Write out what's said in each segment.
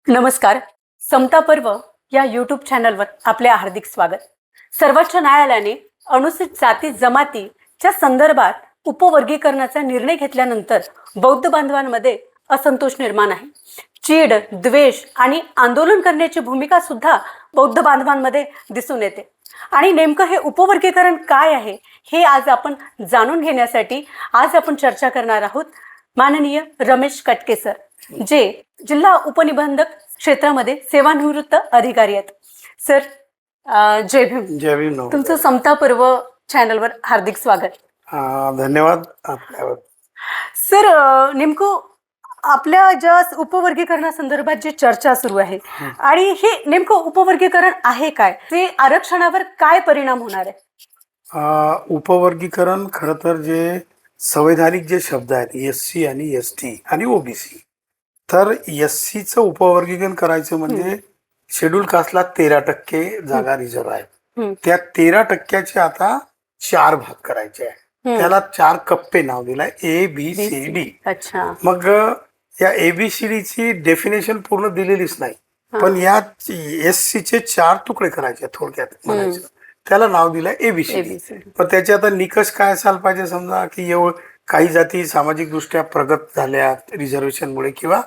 नमस्कार. समता पर्व या यूट्यूब चॅनलवर आपले हार्दिक स्वागत. सर्वोच्च न्यायालयाने अनुसूचित जाती जमातीच्या संदर्भात उपवर्गीकरणाचा निर्णय घेतल्यानंतर बौद्ध बांधवांमध्ये असंतोष निर्माण आहे. चीड, द्वेष आणि आंदोलन करण्याची भूमिका सुद्धा बौद्ध बांधवांमध्ये दिसून येते. आणि नेमकं हे उपवर्गीकरण काय आहे हे आज आपण जाणून घेण्यासाठी आज आपण चर्चा करणार आहोत. माननीय रमेश कटके सर, जे जिल्हा उपनिबंधक क्षेत्रामध्ये सेवानिवृत्त अधिकारी आहेत. सर, जय भीम. जय भीम. तुमचं समता पर्व चॅनलवर हार्दिक स्वागत. धन्यवाद. सर, नेमकं आपल्या ज्या उपवर्गीकरणासंदर्भात जी चर्चा सुरू आहे आणि हे नेमकं उपवर्गीकरण आहे काय, ते आरक्षणावर काय परिणाम होणार आहे? उपवर्गीकरण खरं तर जे संवैधानिक जे शब्द आहेत SC आणि ST आणि OBC, तर SCचं उपवर्गीकरण करायचं म्हणजे शेड्यूल कास्टला 13% जागा रिझर्व आहे. त्या 13% आता 4 भाग करायचे आहे. त्याला 4 कप्पे नाव दिलाय ABCD. अच्छा. मग या ABCD ची डेफिनेशन पूर्ण दिलेलीच नाही, पण या SCचे 4 तुकडे करायचे थोडक्यात म्हणायचं. त्याला नाव दिलंय ABCD. पण त्याचे आता निकष काय असायला पाहिजे, समजा की काही जाती सामाजिक दृष्ट्या प्रगत झाल्या रिझर्वेशनमुळे किंवा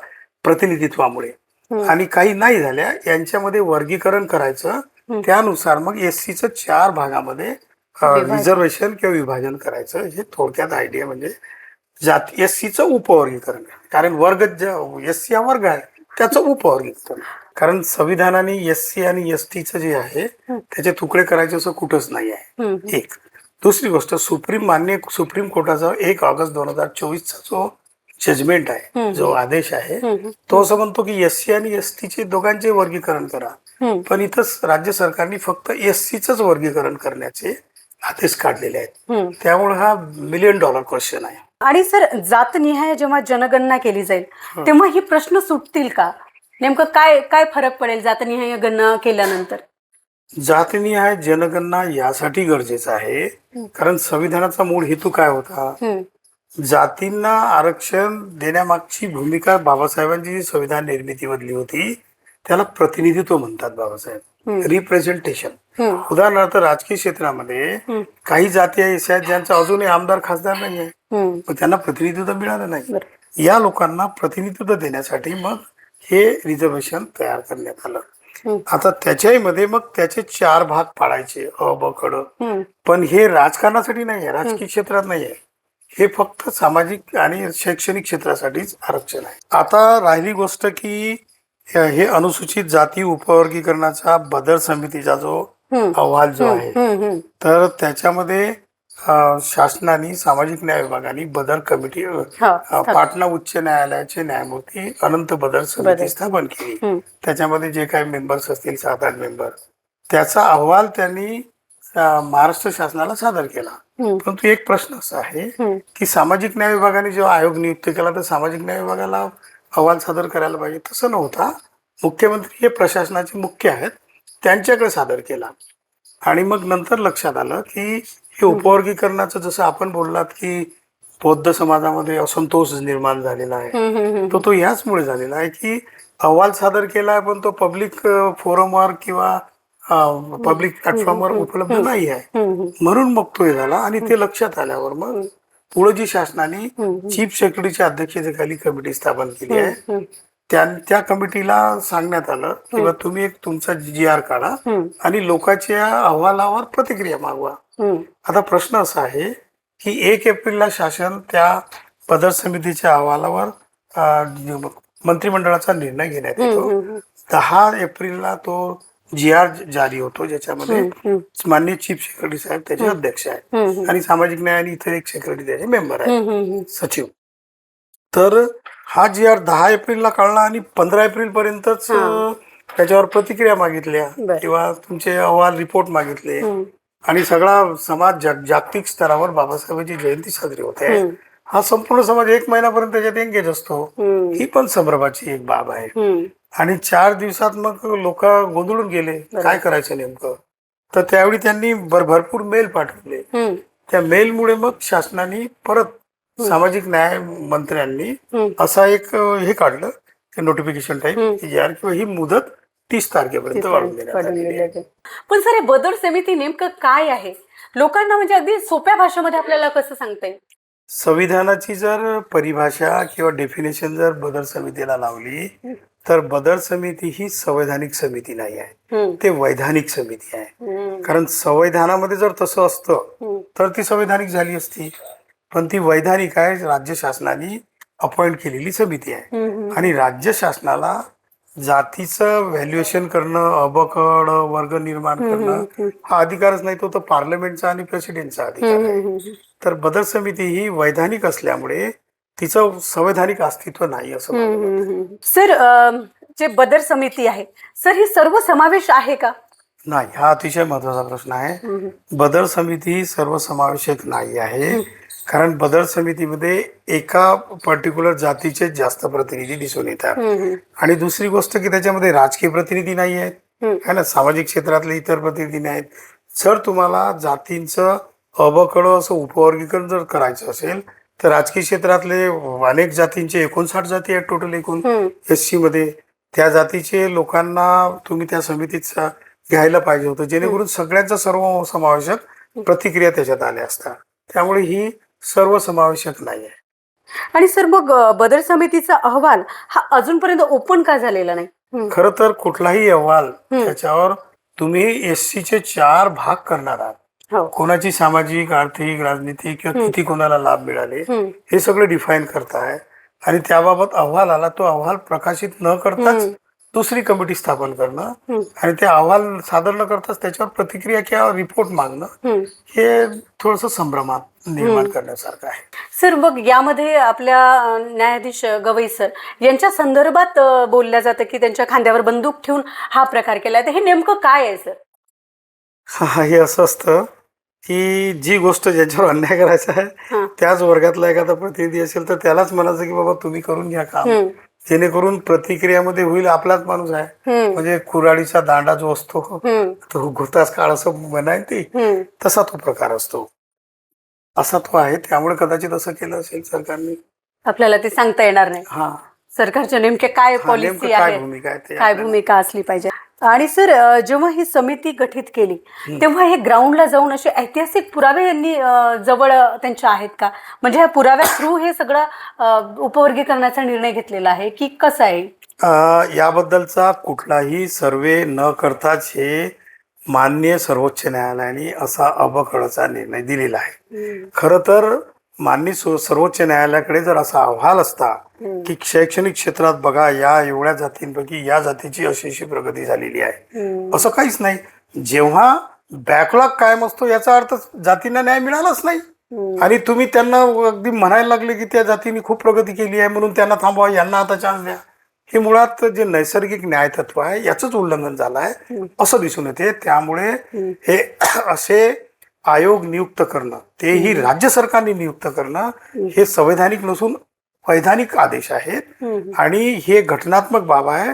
प्रतिनिधित्वामुळे आणि काही नाही झाल्या, यांच्यामध्ये वर्गीकरण करायचं. त्यानुसार मग SCचं 4 भागामध्ये रिझर्वेशन किंवा विभाजन करायचं. हे थोडक्यात आयडिया म्हणजे जाती SCचं उपवर्गीकरण. कारण वर्ग SC हा वर्ग आहे, त्याचं उपवर्गीकरण. कारण संविधानाने SC आणि STचं जे आहे त्याचे तुकडे करायचे असं कुठंच नाही आहे. एक. दुसरी गोष्ट, सुप्रीम कोर्टाचा 1 ऑगस्ट 2024चा जो जजमेंट आहे, जो आदेश आहे, तो असं म्हणतो की SC आणि STचे दोघांचे वर्गीकरण करा. पण इथं राज्य सरकारने फक्त SCचंच वर्गीकरण करण्याचे आदेश काढलेले आहेत. त्यामुळे हा $1 मिलियन क्वेश्चन आहे. आणि सर, जातनिहाय जेव्हा जनगणना केली जाईल तेव्हा ही प्रश्न सुटतील का? नेमकं काय काय फरक पडेल जातनिहाय गणना केल्यानंतर? जातनिहाय जनगणना यासाठी गरजेचं आहे कारण संविधानाचा मूळ हेतू काय होता, जातींना आरक्षण देण्यामागची भूमिका बाबासाहेबांची जी संविधान निर्मिती बदली होती त्याला प्रतिनिधित्व म्हणतात बाबासाहेब, रिप्रेझेंटेशन. उदाहरणार्थ राजकीय क्षेत्रामध्ये काही जाती आहेत ज्यांचा अजूनही आमदार खासदार नाही आहे, पण त्यांना प्रतिनिधित्व मिळालं नाही. या लोकांना प्रतिनिधित्व देण्यासाठी मग हे रिझर्वेशन तयार करण्यात आलं. आता त्याच्याही मध्ये मग त्याचे 4 भाग पाडायचे, अ ब क ड. पण हे राजकारणासाठी नाही आहे, राजकीय क्षेत्रात नाही आहे, हे फक्त सामाजिक आणि शैक्षणिक क्षेत्रासाठीच आरक्षण आहे. आता राहिली गोष्ट की हे अनुसूचित जाती उपवर्गीकरणाचा बदर समितीचा जो अहवाल जो आहे, तर त्याच्यामध्ये शासनाने सामाजिक न्याय विभागाने बदर कमिटी, पाटणा उच्च न्यायालयाचे न्यायमूर्ती अनंत बदर समिती स्थापन केली. त्याच्यामध्ये जे काही मेंबर्स असतील 7-8 मेंबर, त्याचा अहवाल त्यांनी महाराष्ट्र शासनाला सादर केला. परंतु एक प्रश्न असा आहे की सामाजिक न्याय विभागाने जेव्हा आयोग नियुक्त केला तर सामाजिक न्याय विभागाला अहवाल सादर करायला पाहिजे, तसं नव्हता. मुख्यमंत्री हे प्रशासनाचे मुख्य आहेत, त्यांच्याकडे सादर केला. आणि मग नंतर लक्षात आलं की हे उपवर्गीकरणाचं, जसं आपण बोललात की बौद्ध समाजामध्ये असंतोष निर्माण झालेला आहे, तो याचमुळे झालेला आहे की अहवाल सादर केला पण तो पब्लिक फोरमवर किंवा पब्लिक प्लॅटफॉर्मवर उपलब्ध नाही आहे, म्हणून मग तो झाला. आणि ते लक्षात आल्यावर मग पुढे जी शासनाने चीफ सेक्रेटरीच्या अध्यक्षतेखाली कमिटी स्थापन केली आहे, त्या कमिटीला सांगण्यात आलं की तुम्ही एक तुमचा GR काढा आणि लोकांच्या अहवालावर प्रतिक्रिया मागवा. आता प्रश्न असा आहे की 1 एप्रिलला शासन त्या बदर समितीच्या अहवालावर मंत्रिमंडळाचा निर्णय घेण्यात येतो. 10 एप्रिलला तो GR जारी होतो, ज्याच्यामध्ये माननीय चीफ सेक्रेटरी साहेब त्याचे अध्यक्ष आहेत आणि सामाजिक न्याय आणि इतर एक सेक्रेटरी त्याचे मेंबर आहेत, सचिव. तर हा GR 10 एप्रिलला काढला आणि 15 एप्रिल पर्यंतच त्याच्यावर प्रतिक्रिया मागितल्या किंवा तुमचे अहवाल रिपोर्ट मागितले. आणि सगळा समाज जागतिक स्तरावर बाबासाहेबांची जयंती साजरी होते. हा संपूर्ण समाज 1 महिन्यापर्यंत त्याच्यात एंगेज असतो. ही पण संभ्रमाची एक बाब आहे. आणि 4 दिवसात मग लोक गोंधळून गेले, काय करायचं नेमकं. तर त्यावेळी त्यांनी भरपूर मेल पाठवले. त्या मेलमुळे मग शासनाने परत सामाजिक न्याय मंत्र्यांनी असा एक हे काढलं नोटिफिकेशन टाईप यार किंवा ही मुदत 30 तारखेपर्यंत वाढवून देण्यात आलेली आहे. पण सर, हे बदल समिती नेमकं काय आहे? लोकांना म्हणजे अगदी सोप्या भाषेमध्ये आपल्याला कसं सांगता येईल? संविधानाची जर परिभाषा किंवा डेफिनेशन जर बदल समितीला लावली तर बदल समिती ही संवैधानिक समिती नाही आहे, ते वैधानिक समिती आहे. कारण संविधानामध्ये जर तसं असतं तर ती संवैधानिक झाली असती, पण ती वैधानिक आहे. राज्य शासनाने अपॉइंट केलेली समिती आहे आणि राज्य शासनाला जातीचं व्हॅल्युएशन करणं, अबकड वर्ग निर्माण करणं हा अधिकारच नाही, तो तर पार्लमेंटचा आणि प्रेसिडेंटचा अधिकार आहे. तर बदल समिती ही वैधानिक असल्यामुळे तिचं संवैधानिक अस्तित्व नाही असं माझं मत आहे. सर, जे बदल समिती आहे सर, ही सर्व समावेश आहे का? नाही, हा अतिशय महत्वाचा प्रश्न आहे. बदल समिती ही सर्वसमावेशक नाही आहे, कारण बदल समितीमध्ये एका पर्टिक्युलर जातीचे जास्त प्रतिनिधी दिसून येतात. आणि दुसरी गोष्ट की त्याच्यामध्ये राजकीय प्रतिनिधी नाही आहेत, है ना, सामाजिक क्षेत्रातले इतर प्रतिनिधी नाहीत. जर तुम्हाला जातींचं अबकड असं उपवर्गीकरण जर करायचं असेल तर राजकीय क्षेत्रातले अनेक जातींचे 59 जाती आहेत टोटल एकूण SC मध्ये. त्या जातीचे लोकांना तुम्ही त्या समितीत घ्यायला पाहिजे होतं, जेणेकरून सगळ्यांचा सर्व समावेशक प्रतिक्रिया त्याच्यात आल्या असतात. त्यामुळे ही सर्वसमावेशक नाही आहे. आणि सर, मग बदल समितीचा अहवाल हा अजूनपर्यंत ओपन का झालेला नाही? खरं तर कुठलाही अहवाल त्याच्यावर तुम्ही SCचे 4 भाग करणार आहात. कोणाची सामाजिक, आर्थिक, राजनीतिक किंवा किती कोणाला लाभ मिळाले हे सगळं डिफाईन करताय आणि त्याबाबत अहवाल आला, तो अहवाल प्रकाशित न करताच दुसरी कमिटी स्थापन करणं आणि ते अहवाल सादर न करताच त्याच्यावर प्रतिक्रिया किंवा रिपोर्ट मागणं हे थोडंसं संभ्रमात निर्माण करण्यासारखं आहे. सर, मग यामध्ये आपल्या न्यायाधीश गवई सर यांच्या संदर्भात बोलल्या जातं की त्यांच्या खांद्यावर बंदूक ठेवून हा प्रकार केला, तर हे नेमकं काय आहे सर? हे असं असतं की जी गोष्ट ज्याच्यावर अन्याय करायचा आहे त्याच वर्गातला एखादा प्रतिनिधी असेल तर त्यालाच म्हणायचं की बाबा तुम्ही करून घ्या काम, जेणेकरून प्रतिक्रियामध्ये होईल. आपलाच माणूस आहे, म्हणजे कुऱ्हाडीचा दांडा जो असतो तो घोताच काळ असं म्हणाय ती, तसा तो प्रकार असतो, असा तो आहे. त्यामुळे कदाचित असं केलं असेल सरकारने. आपल्याला ते सांगता येणार नाही. सरकारच्या नेमके काय पॉलिसी आहे, काय भूमिका असली पाहिजे. आणि सर, जेव्हा ही समिती गठीत केली तेव्हा हे ग्राउंडला जाऊन असे ऐतिहासिक पुरावे यांनी जवळ त्यांच्या आहेत का? म्हणजे ह्या पुराव्या थ्रू हे सगळं उपवर्गीकरणाचा निर्णय घेतलेला आहे की कसं आहे? याबद्दलचा कुठलाही सर्वे न करताच हे माननीय सर्वोच्च न्यायालयाने असा अबकडचा निर्णय दिलेला आहे. खरं तर माननीय सर्वोच्च न्यायालयाकडे जर असा अहवाल असता की शैक्षणिक क्षेत्रात बघा या एवढ्या जातींपैकी या जातीची अशी प्रगती झालेली आहे, असं काहीच नाही. जेव्हा बॅकलॉग कायम असतो याचा अर्थ जातींना न्याय मिळालाच नाही आणि तुम्ही त्यांना अगदी म्हणायला लागले की त्या जातींनी खूप प्रगती केली आहे म्हणून त्यांना थांबवा, यांना आता चान्स द्या. हे मुळात जे नैसर्गिक न्यायतत्व आहे याचंच उल्लंघन झालं आहे असं दिसून येते. त्यामुळे हे असे आयोग नियुक्त करणं, तेही राज्य सरकारने नियुक्त करणं, हे संवैधानिक नसून वैधानिक आदेश आहेत आणि हे घटनात्मक बाब आहे.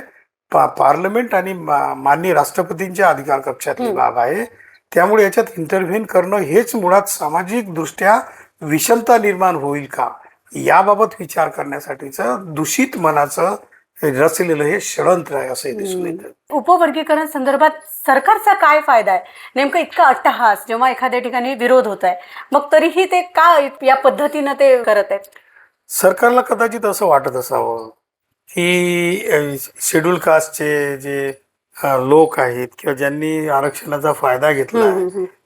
पार्लमेंट आणि माननीय राष्ट्रपतींच्या अधिकार कक्षातली बाब आहे. त्यामुळे याच्यात इंटरव्हेन करणं हेच मुळात सामाजिक दृष्ट्या विषमता निर्माण होईल का याबाबत विचार करण्यासाठीचं दूषित मनाचं रचलेलं हे षडयंत्र आहे असं दिसून येतं. उपवर्गीकरण संदर्भात सरकारचा काय फायदा आहे? नेमकं इतका अट्टहास जेव्हा एखाद्या ठिकाणी विरोध होत आहे, मग तरीही ते का या पद्धतीनं ते करत आहेत? सरकारला कदाचित असं वाटत असावं की शेड्यूल कास्टचे जे लोक आहेत किंवा ज्यांनी आरक्षणाचा फायदा घेतला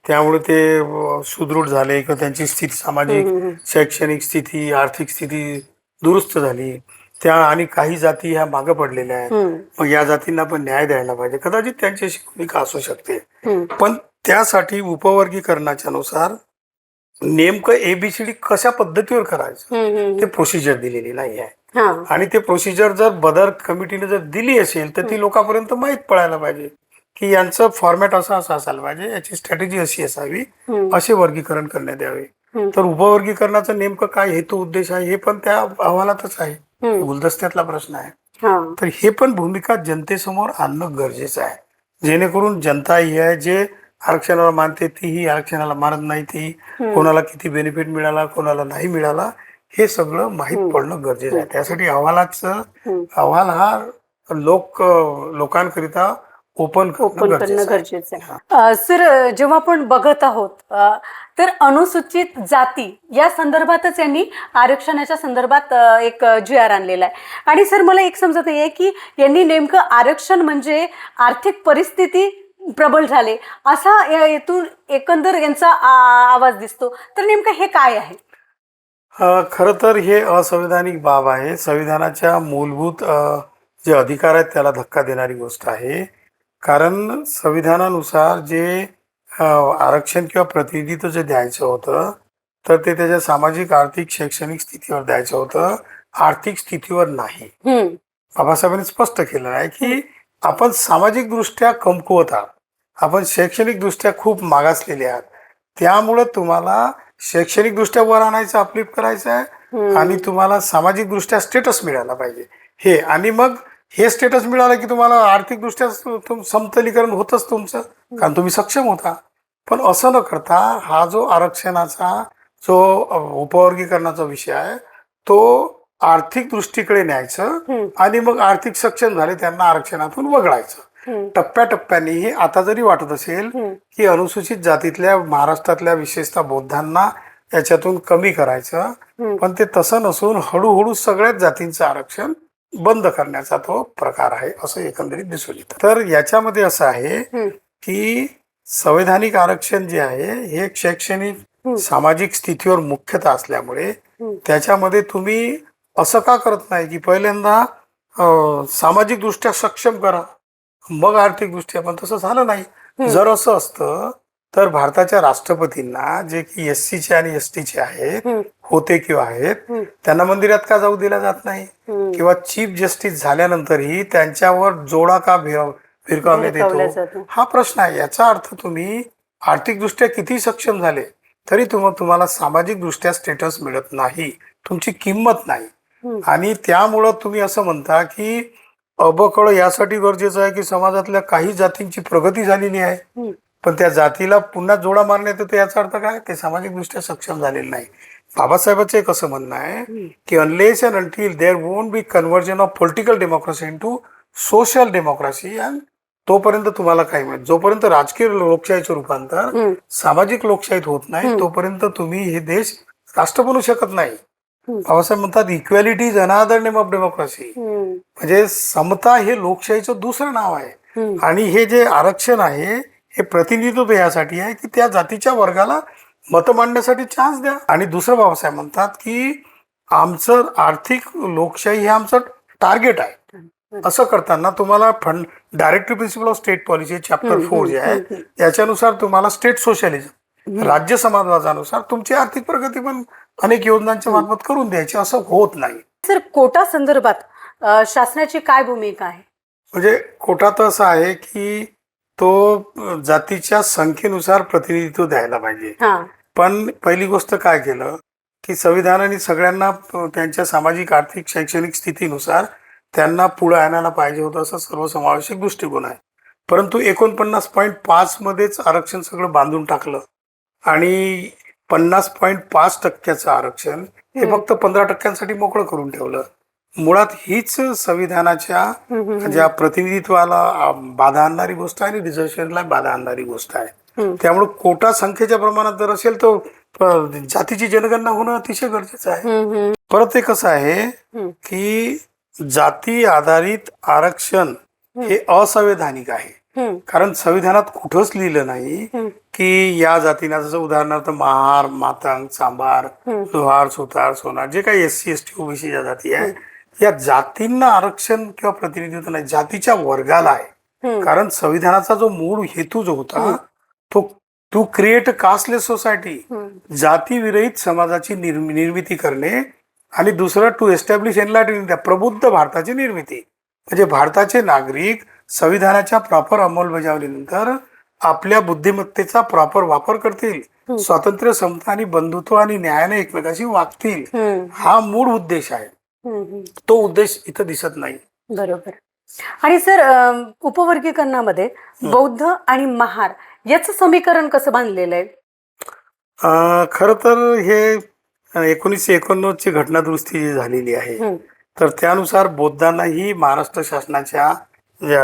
त्यामुळे ते सुदृढ झाले किंवा त्यांची स्थिती, सामाजिक शैक्षणिक स्थिती, आर्थिक स्थिती दुरुस्त झाली, त्या आणि काही जाती ह्या मागे पडलेल्या आहेत, मग या जातींना पण न्याय द्यायला पाहिजे, कदाचित त्यांची अशी भूमिका असू शकते. पण त्यासाठी उपवर्गीकरणाच्या नुसार नेमकं ABCD कशा पद्धतीवर करायचं ते प्रोसिजर दिलेली नाही आहे. आणि ते प्रोसिजर जर बदल कमिटीने जर दिली असेल तर ती लोकांपर्यंत माहीत पडायला पाहिजे की यांचं फॉर्मॅट असं असायला पाहिजे, याची स्ट्रॅटेजी अशी असावी, असे वर्गीकरण करण्यात यावे. तर उपवर्गीकरणाचा नेमकं काय हेतू उद्देश आहे हे पण त्या अहवालातच आहे, गुलदस्त्यातला प्रश्न आहे. तर हे पण भूमिका जनतेसमोर आणणं गरजेचं आहे, जेणेकरून जनता ही आहे जे आरक्षणाला मानते तीही आरक्षणाला मानत नाही, ती कोणाला किती बेनिफिट मिळाला कोणाला नाही मिळाला हे सगळं माहीत पडणं गरजेचं आहे. त्यासाठी अहवाल हा लोकांकरिता ओपन ओपन करणं गरजेचं आहे. गरजेचं आहे. सर, जेव्हा आपण बघत आहोत तर अनुसूचित जाती या संदर्भातच यांनी आरक्षणाच्या संदर्भात एक GR आणलेला आहे. आणि सर, मला एक समजत आहे की यांनी नेमकं आरक्षण म्हणजे आर्थिक परिस्थिती प्रबल झाले असा यातून एकंदर यांचा आवाज दिसतो. तर नेमकं हे काय आहे? खरं तर हे असंवैधानिक बाब आहे. संविधानाच्या मूलभूत जे अधिकार आहेत त्याला धक्का देणारी गोष्ट आहे. कारण संविधानानुसार जे आरक्षण किंवा प्रतिनिधित्व जे द्यायचं होतं तर ते त्याच्या सामाजिक, आर्थिक, शैक्षणिक स्थितीवर द्यायचं होतं, आर्थिक स्थितीवर नाही. बाबासाहेबांनी स्पष्ट केलं आहे की आपण सामाजिक दृष्ट्या कमकुवत आहात, आपण शैक्षणिक दृष्ट्या खूप मागासलेले आहात, त्यामुळे तुम्हाला शैक्षणिक दृष्ट्या वर आणायचं, अपलिफ्ट करायचं आहे आणि तुम्हाला सामाजिक दृष्ट्या स्टेटस मिळाला पाहिजे हे. आणि मग हे स्टेटस मिळालं की तुम्हाला आर्थिक दृष्ट्या समतलीकरण होतच तुमचं, कारण तुम्ही सक्षम होता. पण असं न करता हा जो आरक्षणाचा जो उपवर्गीकरणाचा विषय आहे तो आर्थिक दृष्टीकडे न्यायचं आणि मग आर्थिक सक्षम झाले त्यांना आरक्षणातून वगळायचं. टप्प्याटप्प्याने हे आता जरी वाटत असेल की अनुसूचित जातीतल्या महाराष्ट्रातल्या विशेषतः बौद्धांना याच्यातून कमी करायचं, पण ते तसं नसून हळूहळू सगळ्याच जातींचं आरक्षण बंद करण्याचा तो प्रकार आहे असं एकंदरीत दिसून येतं. तर याच्यामध्ये असं आहे की संवैधानिक आरक्षण जे आहे हे शैक्षणिक, सामाजिक स्थितीवर मुख्यतः असल्यामुळे त्याच्यामध्ये तुम्ही असं का करत नाही की पहिल्यांदा सामाजिक दृष्ट्या सक्षम करा मग आर्थिक दृष्ट्या, पण तसं झालं नाही. जर असं असतं तर भारताच्या राष्ट्रपतींना जे की SC चे आणि ST चे आहेत होते किंवा आहेत त्यांना मंदिरात का जाऊ दिला जात नाही, किंवा चीफ जस्टिस झाल्यानंतरही त्यांच्यावर जोडा का भिरकावण्यात येतो, हा प्रश्न आहे. याचा अर्थ तुम्ही आर्थिक दृष्ट्या किती सक्षम झाले तरी तुम्हाला सामाजिक दृष्ट्या स्टेटस मिळत नाही, तुमची किंमत नाही. आणि त्यामुळं तुम्ही असं म्हणता की अबकळ यासाठी गरजेचं आहे की समाजातल्या काही जातींची प्रगती झालेली आहे पण त्या जातीला पुन्हा जोडा मारण्यात येतो, याचा अर्थ काय, ते सामाजिक दृष्ट्या सक्षम झालेलं नाही. बाबासाहेबांचं एक असं म्हणणं आहे की unless and until there won't be conversion of political democracy into social democracy, आणि तोपर्यंत तुम्हाला काय मिळेल, जोपर्यंत राजकीय लोकशाहीचं रूपांतर सामाजिक लोकशाहीत होत नाही तोपर्यंत तुम्ही हे देश राष्ट्र बनू शकत नाही. बाबासाहेब म्हणतात equality is another name of democracy, म्हणजे समता हे लोकशाहीचं दुसरं नाव आहे. आणि हे जे आरक्षण आहे हे प्रतिनिधित्व यासाठी आहे की त्या जातीच्या वर्गाला मत मांडण्यासाठी चान्स द्या. आणि दुसरं बाबासाहेब म्हणतात की आमचं आर्थिक लोकशाही हे आमचं टार्गेट आहे. असं करताना तुम्हाला directive principle of state policy chapter 4 जे आहे याच्यानुसार तुम्हाला स्टेट सोशलिझम, राज्य समाजानुसार तुमची आर्थिक प्रगती पण अनेक योजनांच्या मार्फत करून द्यायची, असं होत नाही. सर, कोटा संदर्भात शासनाची काय भूमिका आहे? म्हणजे कोटा तर असं आहे की तो जातीच्या संख्येनुसार प्रतिनिधित्व द्यायला पाहिजे. पण पहिली गोष्ट काय केलं की संविधानाने सगळ्यांना त्यांच्या सामाजिक, आर्थिक, शैक्षणिक स्थितीनुसार त्यांना पुढे आणायला पाहिजे होतं असं सर्वसमावेशक दृष्टिकोन आहे. परंतु 49.5 मध्येच आरक्षण सगळं बांधून टाकलं आणि 50.5% आरक्षण हे फक्त 15% मोकळं करून ठेवलं. मुळात हीच संविधानाच्या ज्या प्रतिनिधित्वाला बाधा आणणारी गोष्ट आहे आणि रिझर्वेशनला बाधा आणणारी गोष्ट आहे. त्यामुळे कोटा संख्येच्या प्रमाणात जर असेल तर जातीची जनगणना होणं अतिशय गरजेचं आहे. परत एक कसं आहे की जाती आधारित आरक्षण हे असंवैधानिक आहे. कारण संविधानात कुठंच लिहिलं नाही की या जातींना, जसं उदाहरणार्थ महार, मातंग, चांभार, लोहार, सुतार, सोनार, जे काही SC ST OBC ज्या जाती आहे या जातींना आरक्षण किंवा प्रतिनिधित्व नाही, जातीच्या वर्गाला आहे. कारण संविधानाचा जो मूळ हेतू जो होता तो टू क्रिएट कास्टलेस सोसायटी, जातीविरहित समाजाची निर्मिती करणे, आणि दुसरं टू एस्टॅब्लिश एनलाइटेड इंडिया, प्रबुद्ध भारताची निर्मिती. म्हणजे भारताचे नागरिक संविधानाच्या प्रॉपर अंमलबजावणीनंतर आपल्या बुद्धिमत्तेचा प्रॉपर वापर करतील, स्वातंत्र्य, समता आणि बंधुत्व आणि न्यायाने एकमेकाशी वागतील, हा मूळ उद्देश आहे. तो उद्देश इथं दिसत नाही. बरोबर. आणि सर, उपवर्गीकरणामध्ये बौद्ध आणि महार याचं समीकरण कसं बांधलेलं आहे? खरं तर हे 1989 ची घटनादुरुस्ती जी झालेली आहे, हम्म, तर त्यानुसार बौद्धांनाही महाराष्ट्र शासनाच्या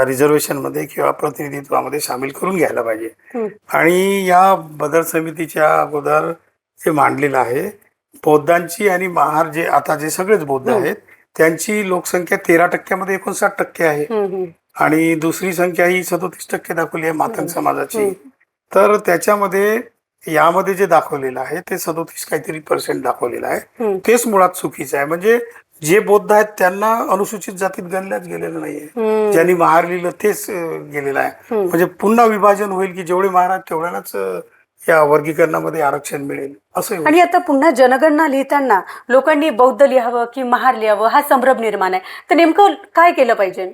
रिझर्वेशनमध्ये किंवा प्रतिनिधित्वामध्ये सामील करून घ्यायला पाहिजे. हम्म, आणि या बदल समितीच्या अगोदर जे मांडलेलं आहे, बौद्धांची आणि महार जे आता जे सगळेच बौद्ध हम्म. आहेत त्यांची लोकसंख्या 13% 59% आहे. हम्म, आणि दुसरी संख्या ही 37% दाखवली आहे मातंग समाजाची. हम्म. तर त्याच्यामध्ये यामध्ये जे दाखवलेलं आहे ते 37 काहीतरी % दाखवलेलं आहे. हम्म, तेच मुळात चुकीचं आहे. म्हणजे जे बौद्ध आहेत त्यांना अनुसूचित जातीत गणल्याच गेलेलं नाहीये. हम्म, ज्यांनी महार लिहिलं तेच गेलेलं आहे. हम्म. म्हणजे पुन्हा विभाजन होईल की जेवढे महार आहेत तेवढ्यालाच या वर्गीकरणामध्ये आरक्षण मिळेल असं होईल. आणि आता पुन्हा जनगणना लिहिताना लोकांनी बौद्ध लिहावं की महार लिहावं हा संभ्रम निर्माण आहे. तर नेमकं काय केलं पाहिजे?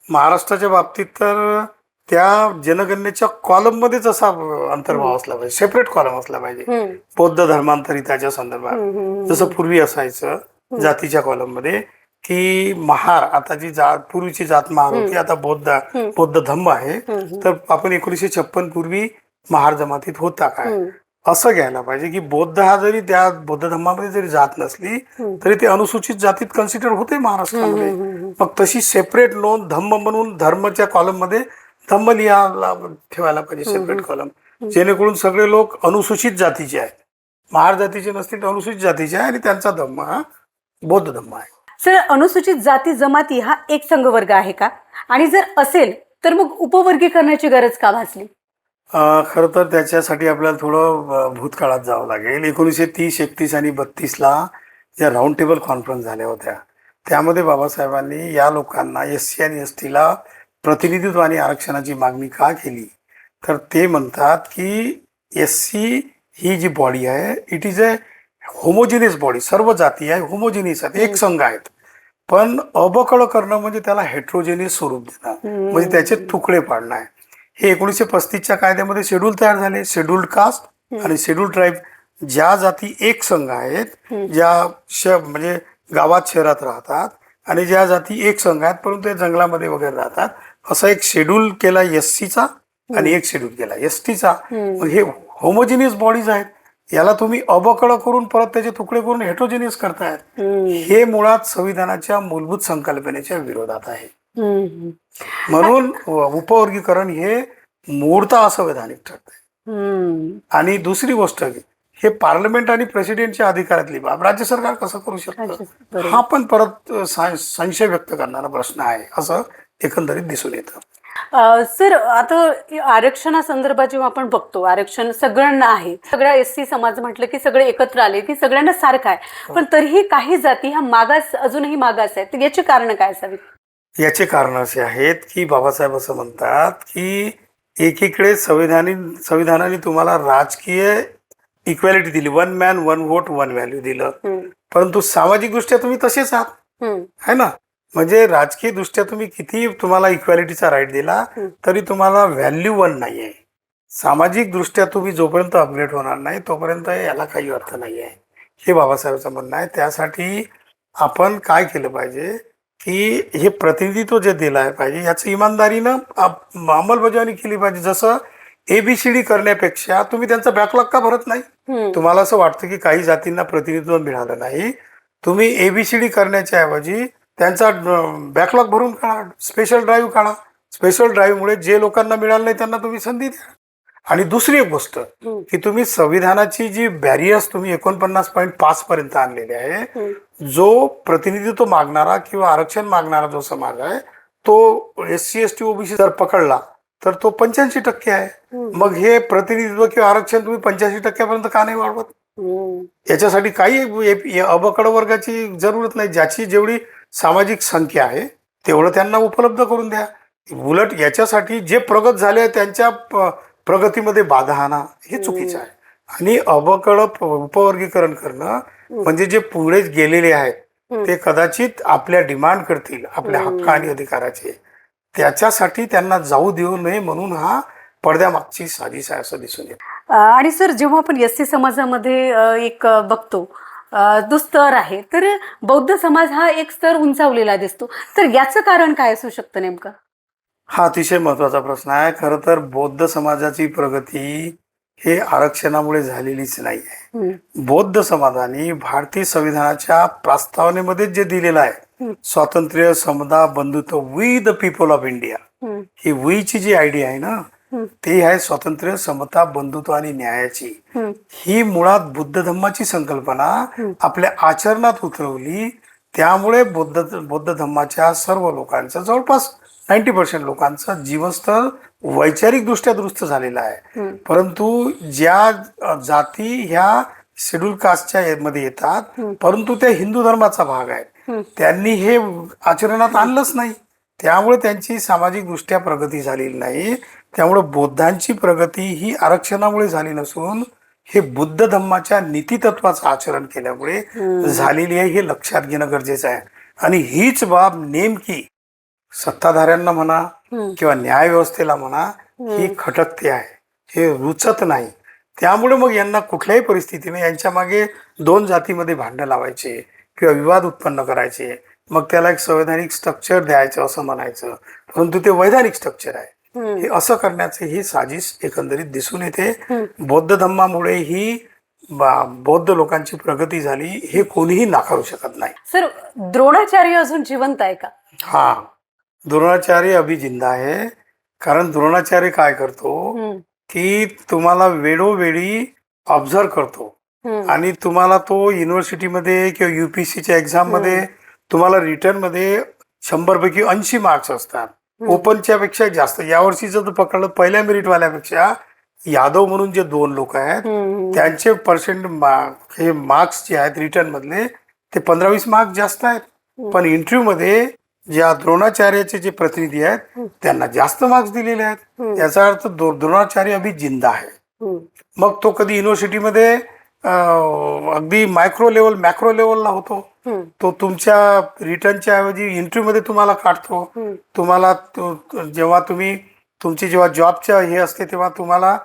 महाराष्ट्राच्या बाबतीत तर त्या जनगणनेच्या कॉलम मध्येच असा अंतर्भाव असला पाहिजे, सेपरेट कॉलम असला पाहिजे हम्म, बौद्ध धर्मांतरिताच्या संदर्भात. हम्म, हम्म, जसं पूर्वी असायचं जातीच्या कॉलम मध्ये की महार, आता जी जात पूर्वीची जात महार होती, आता बौद्ध धम्म आहे. हम्म, तर आपण 1956 पूर्वी महार जमातीत होता काय हम्म, असं घ्यायला पाहिजे की बौद्ध हा जरी त्या बौद्ध धर्मामध्ये जरी जात नसली तरी ते अनुसूचित जातीत कन्सिडर होते महाराष्ट्रामध्ये. मग तशी सेपरेट नोंद धम्म म्हणून धर्मच्या कॉलम मध्ये धम्म लिहायला ठेवायला पाहिजे सेपरेट कॉलम, जेणेकरून सगळे लोक अनुसूचित जातीचे आहेत, महार जातीचे नसतील तर अनुसूचित जातीचे आहे आणि त्यांचा धम्म हा बौद्ध धम्म आहे. सर, अनुसूचित जाती जमाती हा एक संघ वर्ग आहे का? आणि जर असेल तर मग उपवर्गीकरणाची गरज का भासली? खरं तर त्याच्यासाठी आपल्याला थोडं भूतकाळात जावं लागेल. 1930, 31 आणि 32ला ज्या राऊंड टेबल कॉन्फरन्स झाल्या होत्या त्यामध्ये बाबासाहेबांनी या लोकांना SC आणि STला प्रतिनिधित्व आणि आरक्षणाची मागणी का केली, तर ते म्हणतात की SC ही जी बॉडी आहे it is a homogeneous body, सर्व जाती आहे होमोजिनियस आहेत, एक संघ आहेत. पण अबकळ करणं म्हणजे त्याला हेट्रोजेनियस स्वरूप देणं, म्हणजे त्याचे तुकडे पाडणं आहे. हे 1935च्या कायद्यामध्ये शेड्यूल तयार झाले, शेड्यूल्ड कास्ट आणि शेड्यूल्ड ट्राईब. ज्या जाती एक संघ आहेत, ज्या म्हणजे गावात शहरात राहतात आणि ज्या जाती एक संघ आहेत परंतु ते जंगलामध्ये वगैरे राहतात, असा एक शेड्यूल केला SCचा आणि एक शेड्यूल केला STचा. मग हे होमोजिनियस बॉडीज आहेत, याला तुम्ही अबकळ करून परत त्याचे तुकडे करून हेट्रोजिनियस करतायत. हे मुळात संविधानाच्या मूलभूत संकल्पनेच्या विरोधात आहे. म्हणून उपवर्गीकरण हे मूळतः असंवैधानिक ठरतंय. आणि दुसरी गोष्ट, हे पार्लमेंट आणि प्रेसिडेंटच्या अधिकारातली बाब राज्य सरकार कसं करू शकतं, हा पण परत संशय व्यक्त करणारा प्रश्न आहे असं एकंदरीत दिसून येतं. सर, आता आरक्षणासंदर्भात जेव्हा आपण बघतो, आरक्षण सगळ्यांना आहे, सगळ्या SC समाज म्हटलं की सगळे एकत्र आले की सगळ्यांना सारखं आहे, पण तरीही काही जाती ह्या मागास, अजूनही मागास आहेत. तर याची कारण काय असावी? याचे कारण असे आहेत की बाबासाहेब असं म्हणतात की एकीकडे संविधानाने तुम्हाला राजकीय इक्वॅलिटी दिली, 1 मॅन 1 व्होट 1 व्हॅल्यू दिलं, परंतु सामाजिक दृष्ट्या तुम्ही तसेच आहात, है ना. म्हणजे राजकीय दृष्ट्या तुम्ही किती तुम्हाला इक्वॅलिटीचा राईट दिला तरी तुम्हाला व्हॅल्यू 1 नाही आहे. सामाजिक दृष्ट्या तुम्ही जोपर्यंत अपग्रेड होणार नाही तोपर्यंत याला काही अर्थ नाही आहे, हे बाबासाहेबांचं म्हणणं आहे. त्यासाठी आपण काय केलं पाहिजे की हे प्रतिनिधित्व जे दिलं आहे पाहिजे याचं इमानदारीनं अंमलबजावणी केली पाहिजे. जसं ABCD करण्यापेक्षा तुम्ही त्यांचा बॅकलॉग का भरत नाही? तुम्हाला असं वाटतं की काही जातींना प्रतिनिधित्व मिळालं नाही, तुम्ही ABCD करण्याच्या ऐवजी त्यांचा बॅकलॉग भरून काढा, स्पेशल ड्राईव्ह काढा. स्पेशल ड्राईव्हमुळे जे लोकांना मिळालं नाही त्यांना तुम्ही संधी द्या. आणि दुसरी एक गोष्ट की तुम्ही संविधानाची जी बॅरियर्स तुम्ही 49.5 पर्यंत आणलेले आहे, जो प्रतिनिधित्व मागणारा किंवा आरक्षण मागणारा जो समाज आहे तो SC ST OBC जर पकडला तर तो 85% आहे. मग हे प्रतिनिधित्व किंवा आरक्षण तुम्ही 85% का नाही वाढवत? याच्यासाठी काही अबकड वर्गाची जरूरत नाही. ज्याची जेवढी सामाजिक संख्या आहे तेवढं त्यांना उपलब्ध करून द्या. उलट याच्यासाठी जे प्रगत झाले त्यांच्या प्रगतीमध्ये बाधा आणा, हे चुकीचं आहे. आणि अबकड उपवर्गीकरण करणं म्हणजे जे पुढे गेलेले आहेत ते कदाचित आपल्या डिमांड करतील, आपल्या हक्क आणि अधिकाराचे, त्याच्यासाठी त्यांना जाऊ देऊ नये म्हणून हा पडद्यामागची साजिश आहे असं दिसून येतं. आणि सर, जेव्हा आपण SC समाजामध्ये एक बघतो जो स्तर आहे, तर बौद्ध समाज हा एक स्तर उंचावलेला दिसतो, तर याचं कारण काय असू शकतं नेमकं? हा अतिशय महत्वाचा प्रश्न आहे. खरं तर बौद्ध समाजाची प्रगती हे आरक्षणामुळे झालेलीच नाही आहे. बौद्ध समाजाने भारतीय संविधानाच्या प्रस्तावनेमध्ये जे दिलेलं आहे, स्वातंत्र्य, समता, बंधुत्व, we the people of India, ही वी ची जी आयडिया आहे ना, ती आहे स्वातंत्र्य, समता, बंधुत्व आणि न्यायाची. ही मुळात बुद्ध धम्माची संकल्पना आपल्या आचरणात उतरवली. त्यामुळे बौद्ध धम्माच्या सर्व लोकांचं, जवळपास 90% लोकांचं जीवनस्तर वैचारिक दृष्ट्या दुरुस्त झालेलं आहे. परंतु ज्या जाती ह्या शेड्यूल कास्टच्या मध्ये येतात, परंतु त्या हिंदू धर्माचा भाग आहेत, त्यांनी हे आचरणात आणलंच नाही. त्यामुळे त्यांची सामाजिक दृष्ट्या प्रगती झालेली नाही. त्यामुळे बौद्धांची प्रगती ही आरक्षणामुळे झाली नसून हे बुद्ध धम्माच्या नीतितत्वाचं आचरण केल्यामुळे झालेली आहे, हे लक्षात घेणं गरजेचं आहे. आणि हीच बाब नेमकी सत्ताधाऱ्यांना म्हणा किंवा न्याय व्यवस्थेला म्हणा, ही खटकते आहे, हे रुचत नाही. त्यामुळे मग यांना कुठल्याही परिस्थितीने यांच्या मागे दोन जातीमध्ये भांडण लावायचे किंवा विवाद उत्पन्न करायचे, मग त्याला एक संवैधानिक स्ट्रक्चर द्यायचं असं म्हणायचं, परंतु ते वैधानिक स्ट्रक्चर आहे. हे असं करण्याचे ही साजिश एकंदरीत दिसून येते. बौद्ध धम्मामुळे ही बौद्ध लोकांची प्रगती झाली, हे कोणीही नाकारू शकत नाही. सर, द्रोणाचार्य अजून जिवंत आहे का? हा, द्रोणाचार्य अभि जिंदा आहे. कारण द्रोणाचार्य काय करतो की तुम्हाला वेळोवेळी ऑब्झर्व करतो आणि तुम्हाला तो युनिव्हर्सिटीमध्ये किंवा युपीसीच्या एक्झाम मध्ये तुम्हाला रिटर्न मध्ये 100 पैकी 80 मार्क्स असतात, ओपनच्या पेक्षा जास्त. यावर्षी जर पकडलं, पहिल्या मेरिटवाल्यापेक्षा यादव म्हणून जे 2 लोक आहेत त्यांचे पर्सेंट हे मार्क्स जे आहेत रिटर्न मधले, ते 15-20 मार्क्स जास्त आहेत. पण इंटरव्ह्यू मध्ये ज्या द्रोणाचार्याचे जे प्रतिनिधी आहेत त्यांना जास्त मार्क्स दिलेले आहेत. याचा अर्थ द्रोणाचार्य अभि जिंदा आहे. मग तो कधी युनिव्हर्सिटीमध्ये अगदी मायक्रो लेवल, मॅक्रो लेवलला होतो, तो तुमच्या रिटर्नच्या ऐवजी इंटरव्ह्यू मध्ये तुम्हाला काढतो. तुम्हाला जेव्हा जेव्हा जॉबच्या हे असते तेव्हा तुम्हाला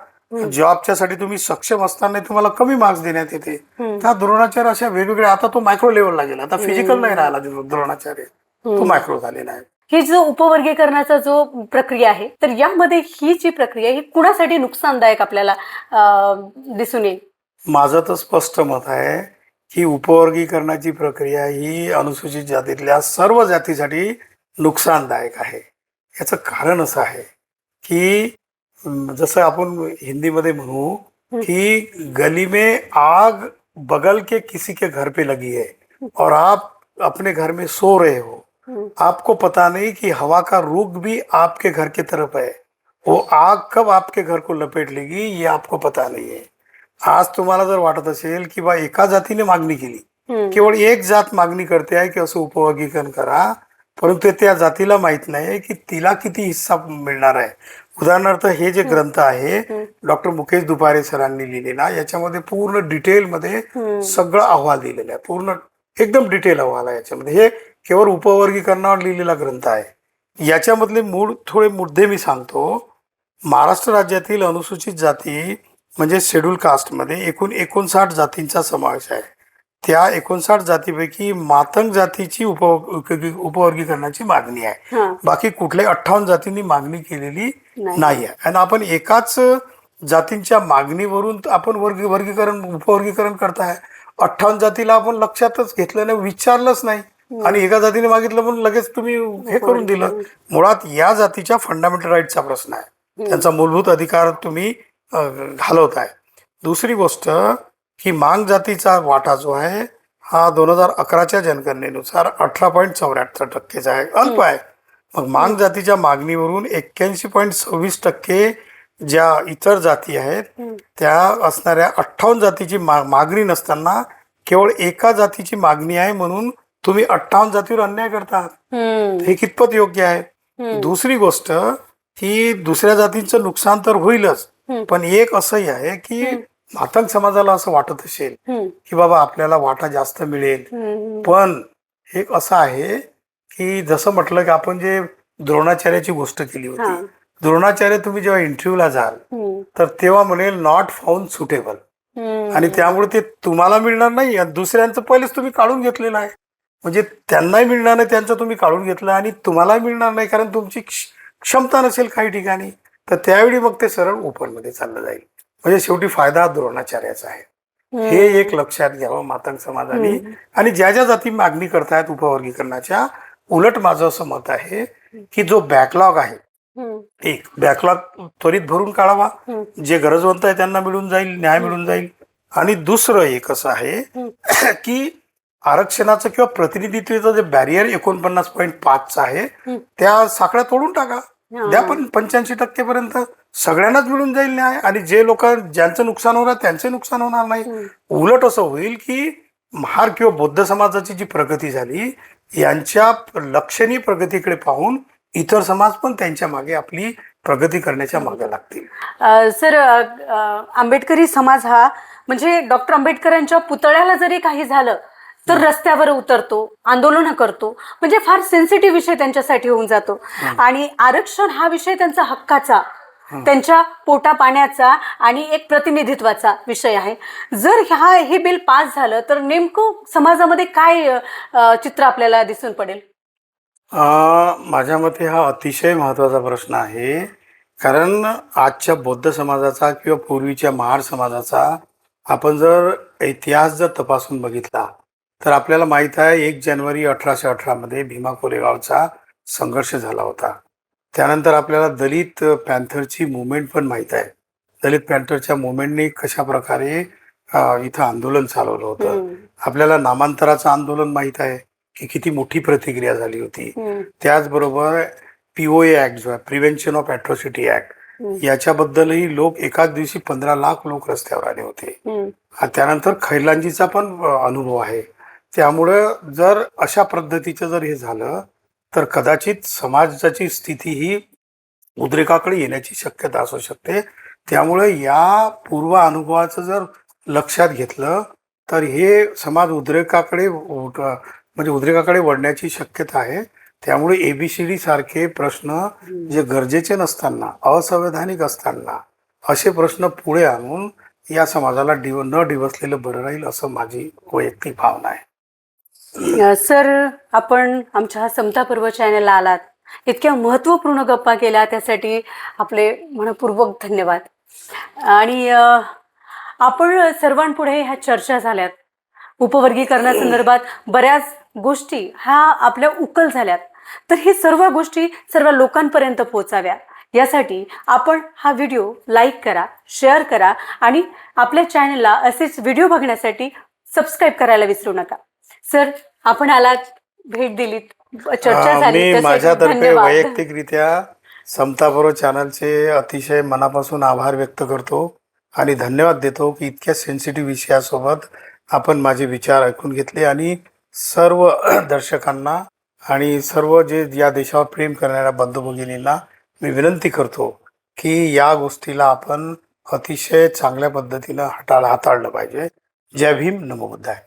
जॉबच्या साठी तुम्ही सक्षम असताना तुम्हाला कमी मार्क्स देण्यात येते. त्या द्रोणाचार्य अशा वेगवेगळ्या, आता तो मायक्रो लेवलला गेला, आता फिजिकल नाही राहिला द्रोणाचार्य, तो मायक्रो झालेला आहे. ही जो उपवर्गीकरणाचा जो प्रक्रिया आहे, तर यामध्ये ही जी प्रक्रिया ही कुणासाठी नुकसानदायक आपल्याला दिसून येईल? माझं तर स्पष्ट मत आहे की उपवर्गीकरणाची प्रक्रिया ही अनुसूचित जातीतल्या सर्व जातीसाठी नुकसानदायक आहे. याचं कारण असं आहे की जसं आपण हिंदीमध्ये म्हणू की गली में आग बगल के किसी के घर पे लगी है और आप अपने घर में सो रहे हो, आपको पता नहीं कि हवा का रुख भी आपके घर की तरफ है, वो आग कब आपके घर को लपेट लेगी ये आपको पता नहीं है. आज तुम्हाला जर वाटत असेल की बा एका जातीने मागणी केली, केवळ एक जात मागणी करते आहे की असं उपवर्गीकरण करा, परंतु त्या जातीला माहित नाही की तिला किती हिस्सा मिळणार आहे. उदाहरणार्थ हे जे ग्रंथ आहे डॉक्टर मुकेश दुपारे सरांनी लिहिलेला, याच्यामध्ये पूर्ण डिटेलमध्ये सगळं अहवाल दिलेला आहे, पूर्ण एकदम डिटेल अहवाल आहे याच्यामध्ये. हे केवळ उपवर्गीकरणावर लिहिलेला ग्रंथ आहे. याच्यामधले थोडे मुद्दे मी सांगतो. महाराष्ट्र राज्यातील अनुसूचित जाती म्हणजे शेड्यूल कास्टमध्ये एकूण 59 जातींचा समावेश आहे. त्या 59 जातीपैकी मातंग जातीची उपवर्गीकरणाची मागणी आहे. बाकी कुठल्याही 58 जातींनी मागणी केलेली नाही आहे. आणि आपण एकाच जातींच्या मागणीवरून आपण उपवर्गीकरण करताय. 58 जातीला आपण लक्षातच घेतलं नाही, विचारलंच नाही, आणि एका जातीने मागितलं म्हणून लगेच तुम्ही हे करून दिलं. मुळात या जातीच्या फंडामेंटल राईटचा प्रश्न आहे, त्यांचा मूलभूत अधिकार तुम्ही घालवताय. दुसरी गोष्ट की मांग जातीचा वाटा जो आहे हा 2011च्या जनगणनेनुसार 18.74% आहे, अल्प आहे. मग मांग जातीच्या मागणीवरून 81.26% ज्या इतर जाती आहेत त्या असणाऱ्या 58 जातीची मागणी नसताना केवळ एका जातीची मागणी आहे म्हणून तुम्ही 58 जातीवर अन्याय करता, हे कितपत योग्य आहे? दुसरी गोष्ट की दुसऱ्या जातींचं नुकसान तर होईलच, पण एक असंही आहे की मातंग समाजाला असं वाटत असेल की बाबा आपल्याला वाटा जास्त मिळेल. पण एक असं आहे की जसं म्हटलं की आपण जे द्रोणाचार्याची गोष्ट केली होती, द्रोणाचार्य तुम्ही जेव्हा इंटरव्ह्यूला जाल तर तेव्हा म्हणेल नॉट फाउंड सुटेबल, आणि त्यामुळे ते तुम्हाला मिळणार नाही आणि दुसऱ्यांचं पहिलेच तुम्ही काढून घेतलेलं आहे. म्हणजे त्यांनाही मिळणार नाही, त्यांचं तुम्ही काढून घेतलं आणि तुम्हालाही मिळणार नाही कारण तुमची क्षमता नसेल काही ठिकाणी, तर त्यावेळी मग ते सरळ ओपन मध्ये चाललं जाईल. म्हणजे शेवटी फायदा द्रोणाचार्याचा आहे. हे एक लक्षात घ्यावं मातंग समाजाने. आणि ज्या ज्या जाती मागणी करतायत उपवर्गीकरणाच्या, उलट माझं असं मत आहे की जो बॅकलॉग आहे, एक बॅकलॉग त्वरित भरून काढावा, जे गरजवंत आहे त्यांना मिळून जाईल, न्याय मिळून जाईल. आणि दुसरं एक असं आहे की आरक्षणाचं किंवा प्रतिनिधित्वाचं जे बॅरियर 49.5 आहे, त्या साखळ्या तोडून टाका, द्या पण 85% पर्यंत, सगळ्यांनाच मिळून जाईल न्याय. आणि जे लोक ज्यांचं नुकसान होणार त्यांचे नुकसान होणार नाही. उलट असं होईल की महार किंवा बौद्ध समाजाची जी प्रगती झाली, यांच्या लक्षणीय प्रगतीकडे पाहून इतर समाज पण त्यांच्या मागे आपली प्रगती करण्याच्या मागे लागतील. सर, आंबेडकरी समाज हा म्हणजे डॉक्टर आंबेडकरांच्या पुतळ्याला जरी काही झालं तर रस्त्यावर उतरतो, आंदोलन करतो, म्हणजे फार सेन्सिटिव्ह विषय त्यांच्यासाठी होऊन जातो. आणि आरक्षण हा विषय त्यांचा हक्काचा, त्यांच्या पोटा पाण्याचा आणि एक प्रतिनिधित्वाचा विषय आहे. जर हे बिल पास झालं तर नेमकं समाजामध्ये काय चित्र आपल्याला दिसून पडेल? माझ्या मते हा अतिशय महत्वाचा प्रश्न आहे. कारण आजच्या बौद्ध समाजाचा किंवा पूर्वीच्या महार समाजाचा आपण जर इतिहास जर तपासून बघितला तर आपल्याला माहित आहे 1 जानेवारी 1818 मध्ये भीमा कोरेगावचा संघर्ष झाला होता. त्यानंतर आपल्याला दलित पॅन्थरची मुवमेंट पण माहित आहे. दलित पॅन्थरच्या मुवमेंटने कशा प्रकारे इथं आंदोलन चालवलं होतं. आपल्याला नामांतराचं आंदोलन माहित आहे की किती मोठी प्रतिक्रिया झाली होती. त्याचबरोबर POA ऍक्ट जो आहे, प्रिव्हेन्शन ऑफ ॲट्रॉसिटी ऍक्ट, याच्याबद्दलही लोक एकाच दिवशी 15 लाख लोक रस्त्यावर आले होते. त्यानंतर खैरलांजीचा पण अनुभव आहे. त्यामुळं जर अशा पद्धतीचं जर हे झालं तर कदाचित समाजाची स्थिती ही उद्रेकाकडे येण्याची शक्यता असू शकते. त्यामुळे या पूर्व अनुभवाचं जर लक्षात घेतलं तर हे समाज उद्रेकाकडे वळण्याची शक्यता आहे. त्यामुळे ABCD सारखे प्रश्न जे गरजेचे नसताना, असंवैधानिक असताना, असे प्रश्न पुढे आणून या समाजाला न डिवचलेलं बरं राहील, असं माझी वैयक्तिक भावना आहे. सर, आपण आमच्या समता पर्व चॅनलला आलात, इतक्या महत्त्वपूर्ण गप्पा केल्या, त्यासाठी आपले मनपूर्वक धन्यवाद. आणि आपण सर्वांपुढे ह्या चर्चा झाल्यात, उपवर्गीकरणासंदर्भात बऱ्याच गोष्टी ह्या आपल्या उकल झाल्यात, तर ही सर्व गोष्टी सर्व लोकांपर्यंत पोहोचाव्या यासाठी आपण हा व्हिडिओ लाईक करा, शेअर करा आणि आपल्या चॅनलला असेच व्हिडिओ बघण्यासाठी सबस्क्राईब करायला विसरू नका. सर, आपण आलात, भेट दिलीत, चर्चा झाली, मी त्यासाठी माझ्यातर्फे धन्यवाद. वैयक्तिकरित्या समता पर्व चॅनलचे अतिशय मनापासून आभार व्यक्त करतो आणि धन्यवाद देतो की इतक्या सेन्सिटिव्ह विषयासोबत आपण माझे विचार ऐकून घेतले. आणि सर्व दर्शकांना आणि सर्व जे या देशावर प्रेम करणाऱ्या बंधू भगिनींना मी विनंती करतो की या गोष्टीला आपण अतिशय चांगल्या पद्धतीनं हाताळलं पाहिजे. जय भीम, नमो बुद्धाय.